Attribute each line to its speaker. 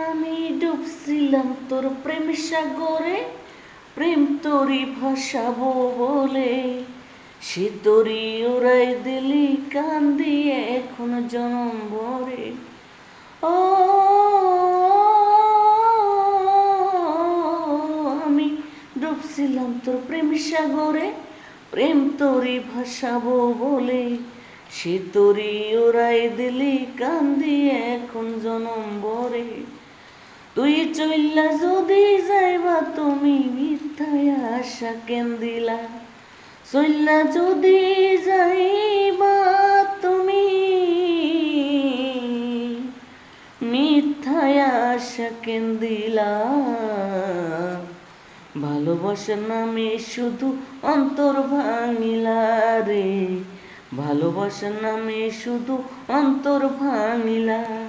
Speaker 1: আমি ডুবছিলাম তোর প্রেম সাগরে, প্রেম তোরি ভাসাবো বলে, সে তোরি ওরাই দিলি কান দিয়ে এখন জনম ভরে। ও আমি ডুবছিলাম তোর প্রেম সাগরে, প্রেম তোরি ভাসাবো বলে, সে তোরি ওরাই দিলি কান দিয়ে এখন জনম ভরে। তুই চইল্লা যদি যাইবা তুমি মিথ্যায় আশা কেন দিলা, চইল্লা যদি যাইবা তুমি মিথ্যায় আশা কেন দিলা। ভালোবাসার নামে শুধু অন্তর ভাঙিলা রে, ভালোবাসার নামে শুধু অন্তর ভাঙিলা।